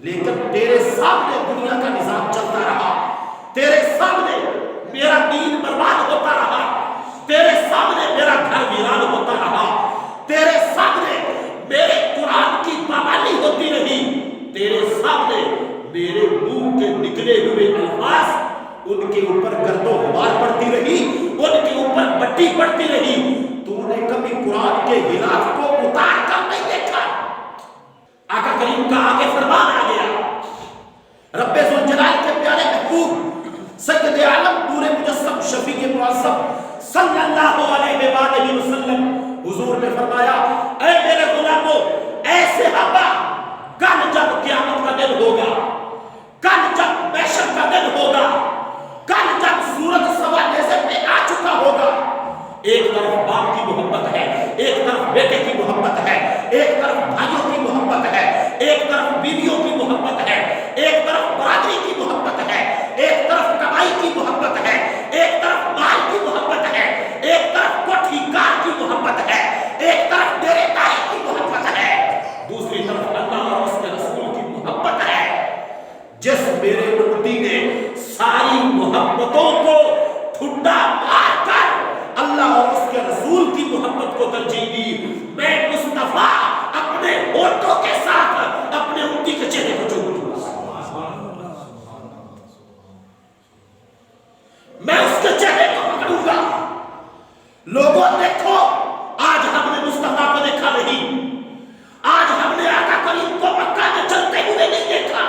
لیکن تیرے سامنے دنیا کا نظام چلتا رہا، تیرے سامنے میرا دین برباد ہوتا رہا، تیرے سامنے میرا گھر ویران ہوتا رہا، تیرے سامنے میرے قرآن کی پابندی ہوتی رہی، تیرے سامنے میرے منہ کے نکلے ہوئے الفاظ ان کے اوپر گرد و غبار پڑتی رہی، ان کے اوپر مٹی پڑتی رہی، تو نے کبھی قرآن کے غلاف کو اتار کر نہیں دیکھا۔ آقا کریم کا آگے فرمان آ گیا، رب ذوالجلال کے پیارے محبوب سید عالم نور مجسم شفیع معظم صلی اللہ علیہ وآلہ وسلم حضور نے فرمایا، اے میرے غلاموں، ایسے ہابا کل جب قیامت کا دن ہوگا، کل جب محشر کا دن ہوگا، کل جب سورج سوا نیزے پہ آ چکا ہوگا، ایک طرف باپ کی محبت ہے، ایک طرف بیٹے کی محبت ہے، ایک طرف بھائیوں کی محبت ہے، ایک طرف بیویوں کی محبت ہے، ایک طرف برادری کی محبت ہے، ایک طرف کمائی کی محبت ہے، ایک طرف مال کی محبت ہے، ایک طرف کوٹھی کار کی محبت ہے، ایک طرف ڈیرے داری کی محبت ہے، دوسری طرف اللہ اور اس کے رسول کی محبت ہے۔ جس میرے امتی نے ساری محبتوں کو ٹھنڈا مار کر اللہ اور اس کے رسول کی محبت کو ترجیح دی، میں مصطفیٰ اپنے ہونٹوں کے ساتھ اپنے امتی کے چہرے کو چوموں گا، میں اس کے چہرے کو پکڑوں گا۔ لوگوں دیکھو، آج ہم نے مصطفیٰ کو دیکھا نہیں، آج ہم نے آقا کریم کو مکہ میں چلتے ہوئے نہیں دیکھا،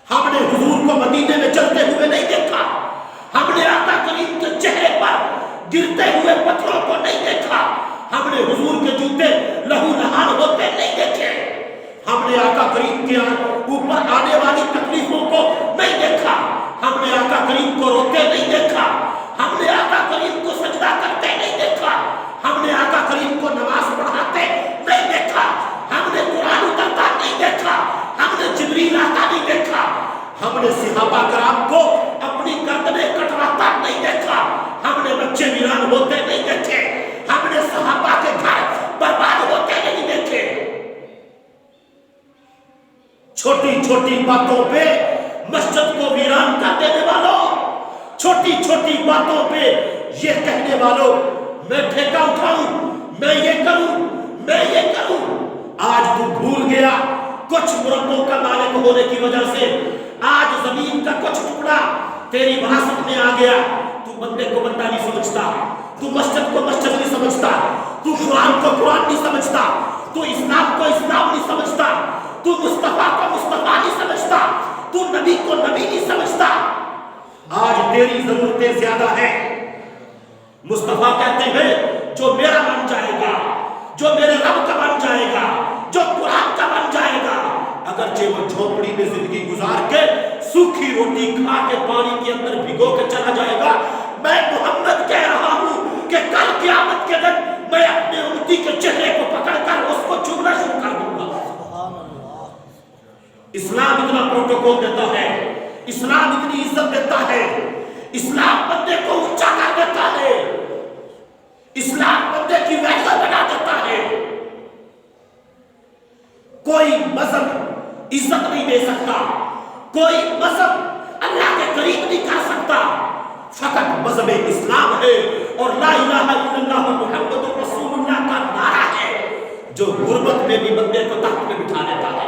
ہم نے حضور کو مدینے میں چلتے ہوئے نہیں دیکھا، ہم نے آقا کریم کے چہرے پر گرتے ہوئے پتھروں کو نہیں دیکھا، ہم نے حضور کے جوتے لہو لہان ہوتے نہیں دیکھے، ہم نے آقا کریم کے اوپر آنے والی تکلیفوں کو نہیں دیکھا، ہم نے آقا کریم کو روتے نہیں دیکھا، ہم نے آقا کریم کو سجدہ کرتے نہیں دیکھا، ہم نے آقا کریم کو نماز پڑھاتے نہیں دیکھا، ہم نے قرآن اترتا نہیں دیکھا، ہم نے جبریل آتا نہیں دیکھا، ہم نے صحابہ کرام کو اپنی گردنیں کٹواتا نہیں دیکھا، ہم نے بچے ویران ہوتے نہیں دیکھے، ہم نے صحابہ کے گھر برباد ہوتے نہیں دیکھے۔ چھوٹی چھوٹی باتوں پہ مسجد کو ویران کر دینے والوں، چھوٹی چھوٹی باتوں پہ یہ کہنے والوں میں ٹھیکہ اٹھاؤں، میں یہ کروں، میں یہ کروں، آج تو بھول گیا کچھ مربوں کا مالک ہونے کی وجہ سے، آج زمین کا کچھ ٹکڑا تیری وراثت میں آ گیا، تو بندے کو بندہ نہیں سمجھتا، تو مسجد کو مسجد نہیں سمجھتا، تو قرآن کو قرآن نہیں سمجھتا، تو اسلام کو اسلام نہیں سمجھتا، تو مصطفیٰ کو مصطفیٰ نہیں سمجھتا، تو نبی کو نبی نہیں سمجھتا۔ آج تیری ضرورتیں زیادہ ہیں۔ مصطفیٰ کہتے ہیں جو میرا بن جائے گا، جو میرے رب کا بن جائے گا، جو قرآن کا بن جائے گا، اگرچہ وہ جھونپڑی میں زندگی گزار کے سوکھی روٹی کھا کے پانی کے اندر بھگو کے چلا جائے گا، میں محمد کہہ رہا ہوں کہ کل قیامت کے دن میں اپنے امتی کے چہرے کو پکڑ کر اس کو چومنا شروع کر دوں گا۔ اسلام اتنا پروٹوکول دیتا ہے، اسلام اتنی عزت دیتا ہے، اسلام بندے کو اونچا کر دیتا ہے، اسلام بندے کی ویلیو بنا دیتا ہے۔ کوئی مذہب عزت نہیں دے سکتا، کوئی مذہب اللہ کے قریب نہیں کر سکتا، فقط مذہب اسلام ہے اور لا الہ الا اللہ محمد رسول اللہ کا نعرہ ہے جو غربت میں بھی بندے کو تخت پہ بٹھا دیتا ہے۔